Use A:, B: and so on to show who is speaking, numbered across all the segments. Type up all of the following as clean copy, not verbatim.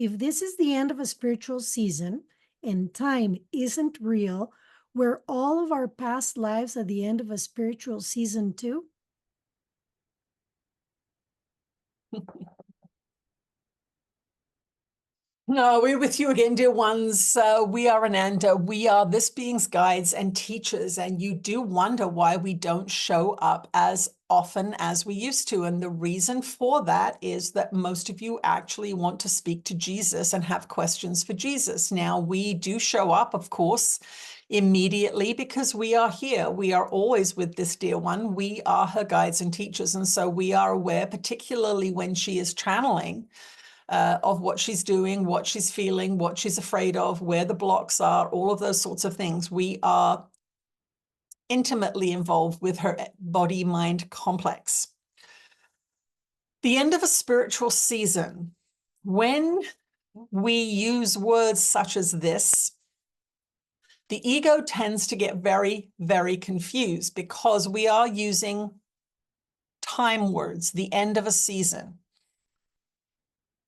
A: If this is the end of a spiritual season and time isn't real, were all of our past lives at the end of a spiritual season too?
B: No, we're with you again, dear ones. We are Ananda. We are this being's guides and teachers, and you do wonder why we don't show up as often as we used to. And the reason for that is that most of you actually want to speak to Jesus and have questions for Jesus. Now, we do show up, of course, immediately because we are here. We are always with this dear one. We are her guides and teachers. And so we are aware, particularly when she is channeling, of what she's doing, what she's feeling, what she's afraid of, where the blocks are, all of those sorts of things. We are intimately involved with her body-mind complex. The end of a spiritual season, when we use words such as this, the ego tends to get very, very confused because we are using time words, the end of a season.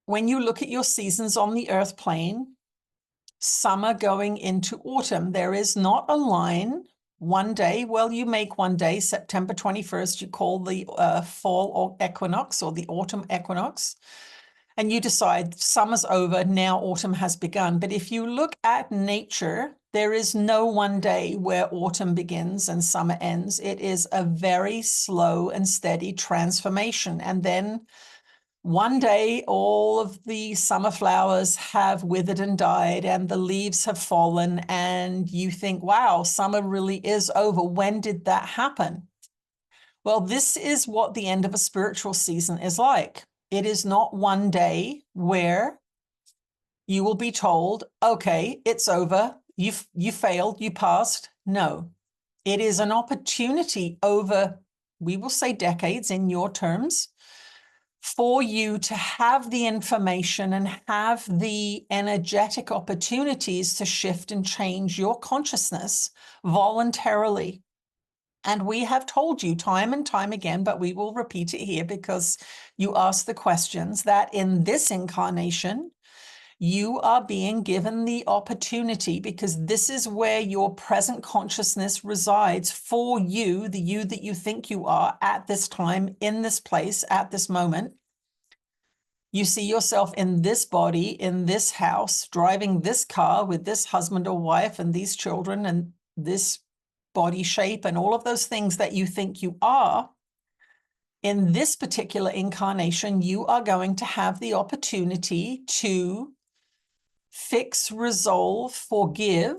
B: When you look at your seasons on the earth plane, summer going into autumn, there is not a line one day. Well, you make one day, September 21st, you call the fall equinox or the autumn equinox, and you decide summer's over, now autumn has begun. But if you look at nature, there is no one day where autumn begins and summer ends. It is a very slow and steady transformation. And then one day, all of the summer flowers have withered and died, and the leaves have fallen, and you think, wow, summer really is over. When did that happen? Well, this is what the end of a spiritual season is like. It is not one day where you will be told, okay, it's over, you failed, you passed. No, it is an opportunity over, we will say decades in your terms, for you to have the information and have the energetic opportunities to shift and change your consciousness voluntarily. And we have told you time and time again, but we will repeat it here because you asked the questions, that in this incarnation, you are being given the opportunity, because this is where your present consciousness resides for you, the you that you think you are at this time, in this place, at this moment. You see yourself in this body, in this house, driving this car with this husband or wife and these children and this body shape and all of those things that you think you are. In this particular incarnation, you are going to have the opportunity to fix, resolve, forgive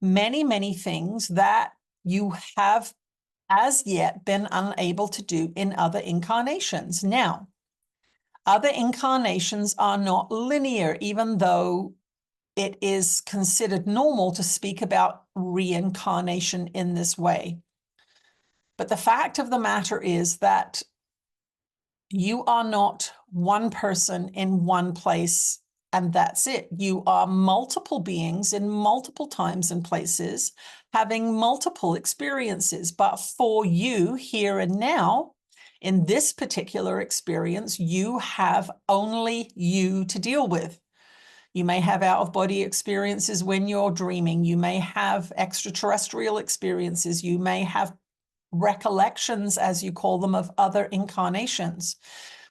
B: many, many things that you have as yet been unable to do in other incarnations. Now, other incarnations are not linear, even though it is considered normal to speak about reincarnation in this way. But the fact of the matter is that you are not one person in one place and that's it. You are multiple beings in multiple times and places, having multiple experiences. But for you here and now, in this particular experience, you have only you to deal with. You may have out-of-body experiences when you're dreaming. You may have extraterrestrial experiences. You may have recollections, as you call them, of other incarnations.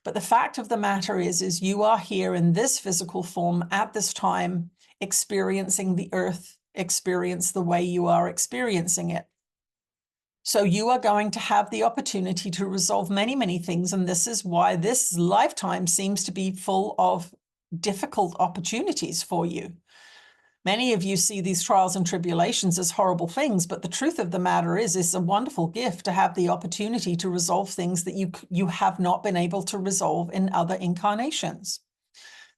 B: But the fact of the matter is you are here in this physical form at this time, experiencing the earth experience the way you are experiencing it. So you are going to have the opportunity to resolve many, many things. And this is why this lifetime seems to be full of difficult opportunities for you. Many of you see these trials and tribulations as horrible things, but the truth of the matter is it's a wonderful gift to have the opportunity to resolve things that you have not been able to resolve in other incarnations.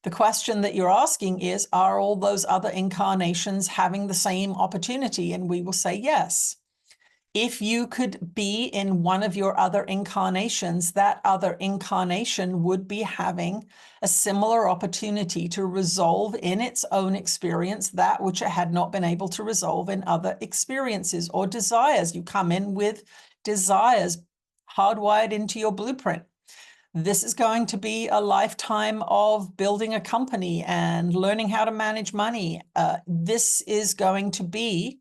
B: The question that you're asking is, are all those other incarnations having the same opportunity? And we will say yes. If you could be in one of your other incarnations, that other incarnation would be having a similar opportunity to resolve in its own experience that which it had not been able to resolve in other experiences or desires. You come in with desires hardwired into your blueprint. This is going to be a lifetime of building a company and learning how to manage money. This is going to be,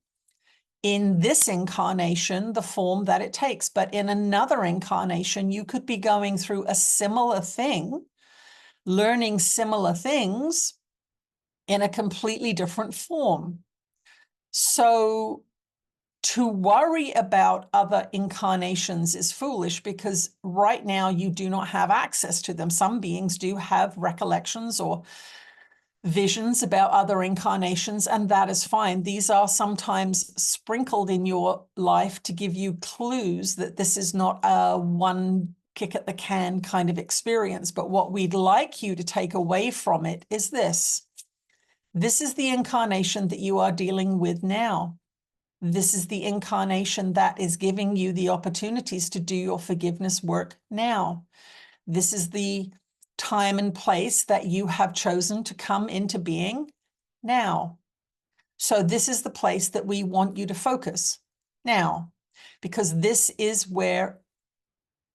B: in this incarnation, the form that it takes. But in another incarnation, you could be going through a similar thing, learning similar things in a completely different form. So to worry about other incarnations is foolish, because right now you do not have access to them. Some beings do have recollections or visions about other incarnations, and that is fine. These are sometimes sprinkled in your life to give you clues that this is not a one kick at the can kind of experience. But what we'd like you to take away from it is this. This is the incarnation that you are dealing with now. This is the incarnation that is giving you the opportunities to do your forgiveness work now. This is the time and place that you have chosen to come into being now. So this is the place that we want you to focus now, because this is where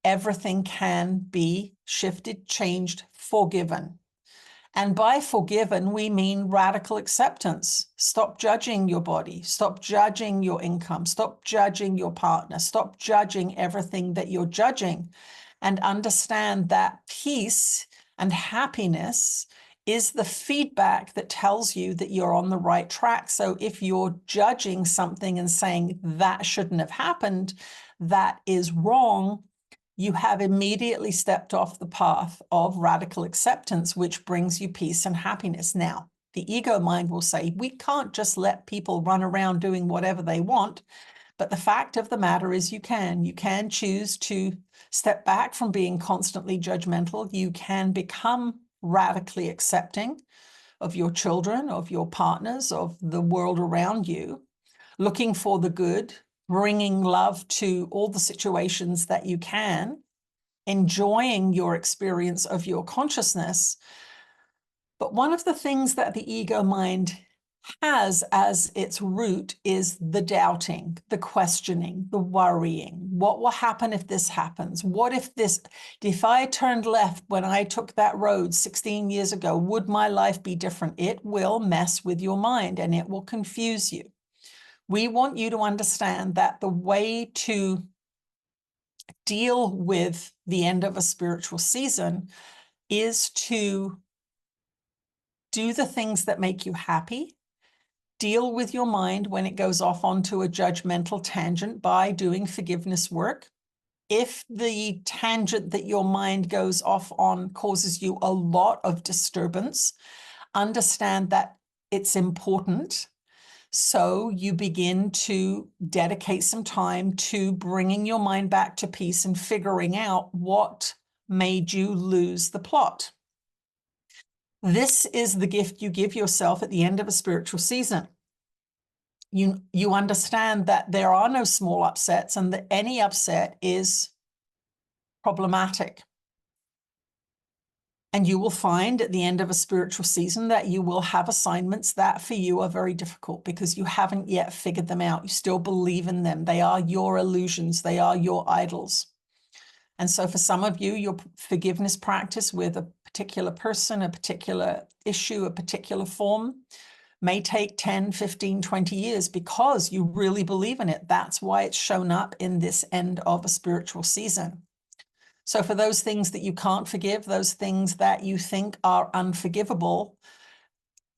B: everything can be shifted, changed, forgiven. And by forgiven, we mean radical acceptance. Stop judging your body. Stop judging your income. Stop judging your partner. Stop judging everything that you're judging, and understand that peace and happiness is the feedback that tells you that you're on the right track. So if you're judging something and saying that shouldn't have happened, that is wrong, you have immediately stepped off the path of radical acceptance, which brings you peace and happiness. Now, the ego mind will say, we can't just let people run around doing whatever they want. But the fact of the matter is you can choose to step back from being constantly judgmental. You can become radically accepting of your children, of your partners, of the world around you, looking for the good, bringing love to all the situations that you can, enjoying your experience of your consciousness. But one of the things that the ego mind has as its root is the doubting, the questioning, the worrying. What will happen if this happens? What if I turned left when I took that road 16 years ago, would my life be different? It will mess with your mind and it will confuse you. We want you to understand that the way to deal with the end of a spiritual season is to do the things that make you happy. Deal with your mind when it goes off onto a judgmental tangent by doing forgiveness work. If the tangent that your mind goes off on causes you a lot of disturbance, understand that it's important. So you begin to dedicate some time to bringing your mind back to peace and figuring out what made you lose the plot. This is the gift you give yourself at the end of a spiritual season. You understand that there are no small upsets and that any upset is problematic. And you will find at the end of a spiritual season that you will have assignments that for you are very difficult because you haven't yet figured them out. You still believe in them. They are your illusions. They are your idols. And so for some of you, your forgiveness practice with a particular person, a particular issue, a particular form may take 10, 15, 20 years because you really believe in it. That's why it's shown up in this end of a spiritual season. So for those things that you can't forgive, those things that you think are unforgivable,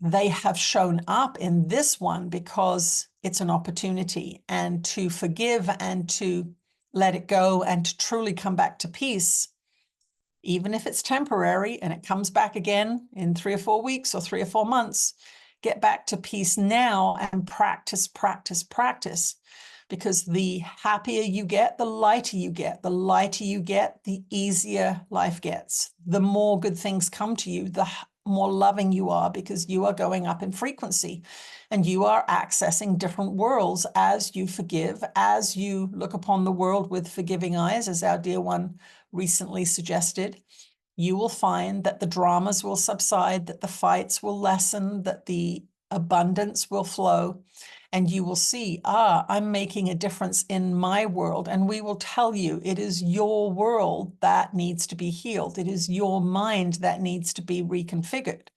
B: they have shown up in this one because it's an opportunity. And to forgive and to let it go and to truly come back to peace, even if it's temporary and it comes back again in 3 or 4 weeks or 3 or 4 months, get back to peace now and practice, practice, practice. Because the happier you get, the lighter you get. The lighter you get, the easier life gets. The more good things come to you, the more loving you are because you are going up in frequency and you are accessing different worlds as you forgive, as you look upon the world with forgiving eyes, as our dear one recently suggested. You will find that the dramas will subside, that the fights will lessen, that the abundance will flow. and you will see, I'm making a difference in my world. And we will tell you it is your world that needs to be healed. It is your mind that needs to be reconfigured.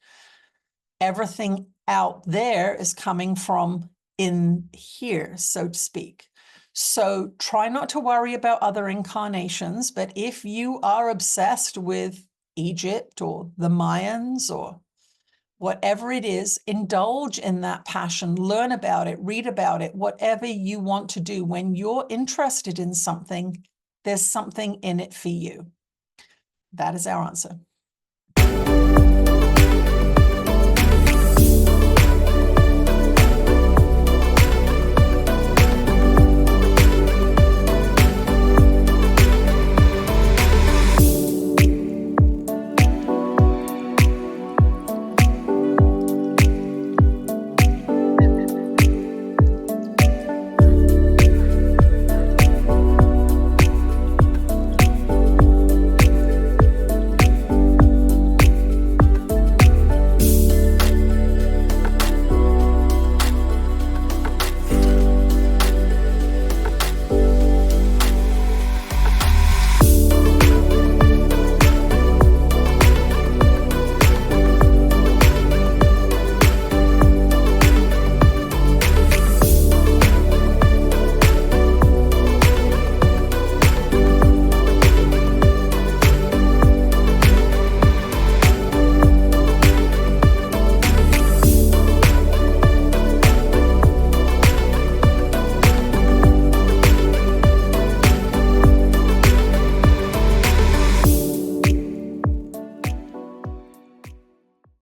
B: Everything out there is coming from in here, so to speak. So try not to worry about other incarnations, but if you are obsessed with Egypt or the Mayans or whatever it is, indulge in that passion, learn about it, read about it, whatever you want to do. When you're interested in something, there's something in it for you. That is our answer.